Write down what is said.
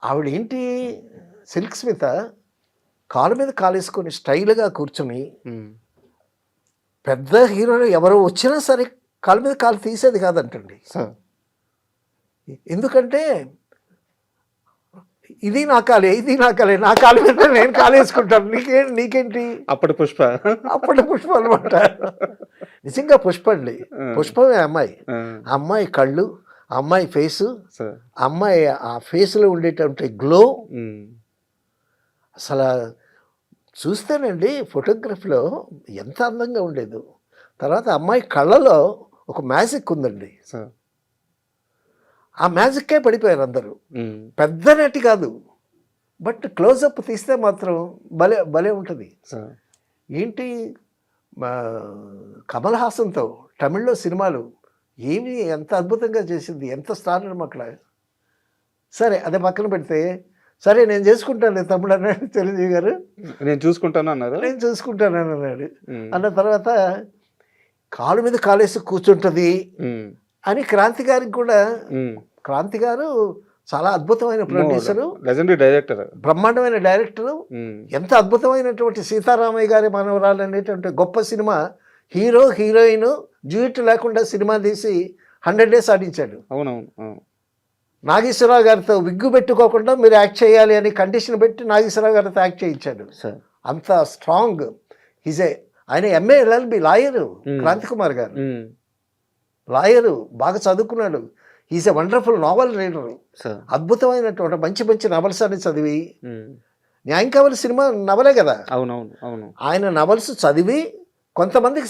ఆవిడేంటి silk Smitha కాలు మీద కాలేసుకొని స్టైల్‌గా కూర్చొని హ్మ్. పెద్ద హీరోలు ఎవరు వచ్చినా సరే కాలు మీద కాలు తీసేది కాదంటండి. సార్. ఎందుకంటే ఇది నా కాలే, ఇది నా కాలే, నా కాలు మీద నేను కాలేసుకుంటాను. నీకేంటి? అప్పటి పుష్ప. అప్పటి పుష్ప అనమాట. నిజంగా పుష్ప అండి. ఆ! పుష్పమే అమ్మాయి. ఆ! ఆ అమ్మాయి కళ్ళు, ఆ అమ్మాయి ఫేసు, సార్. ఆ అమ్మాయి ఆ ఫేస్‌లో ఉండేటువంటి గ్లో హ్మ్. అసల చూస్తేనండి ఫోటోగ్రఫీలో ఎంత అందంగా ఉండేదో. తర్వాత అమ్మాయి కళ్ళలో ఒక మ్యాజిక్ ఉందండి. సార్. ఆ మ్యాజిక్కే పడిపోయారు అందరూ. హ్మ్. పెద్ద నటి కాదు. బట్ క్లోజప్ తీస్తే మాత్రం భలే భలే ఉంటది. సార్. ఏంటి మా కమల్ హాసన్‌తో తమిళ్‌లో సినిమాలు ఏమి ఎంత అద్భుతంగా చేసింది. ఎంత స్టార్ అక్కడ. సరే అది పక్కన పెడితే, సరే నేను చేసుకుంటానులే తమ్ముడు అన్నాడు చిరంజీవి గారు. నేను చూసుకుంటాను అన్నారా? నేను చూసుకుంటానని అన్నాడు. హ్మ్. అన్న తర్వాత కాలు మీద కాలేసి కూర్చుంటది హ్మ్. అని క్రాంతి గారికి కూడా హ్మ్. క్రాంతి గారు చాలా అద్భుతమైన ప్రొడ్యూసరు, లెజెండరీ డైరెక్టర్. బ్రహ్మాండమైన డైరెక్టరు. హ్మ్. ఎంత అద్భుతమైనటువంటి సీతారామయ్య గారి మనవరాలు అనేటువంటి గొప్ప సినిమా హీరో, హీరోయిన్ డ్యూయెట్ లేకుండా సినిమా తీసి 100 డేస్ ఆడించాడు. అవునవును. అవును. నాగేశ్వరరావు గారితో విగ్గు పెట్టుకోకుండా మీరు యాక్ట్ చేయాలి అని కండిషన్ పెట్టి నాగేశ్వరరావు గారితో యాక్ట్ చేయించాడు. సార్. అంత స్ట్రాంగ్ హిజే. ఆయన MA LLB lawyer Kranti Kumar గారు. హ్మ్. లాయరు, బాగా చదువుకున్నాడు. Is a wonderful novel reader. Sir. అద్భుతమైనటువంటి మంచి మంచి నవల్స్ అని చదివి, హ్మ్. న్యాయం కావాలి సినిమా నవలే కదా. అవునవును. అవును. ఆయన నవల్స్ చదివి కొంతమందికి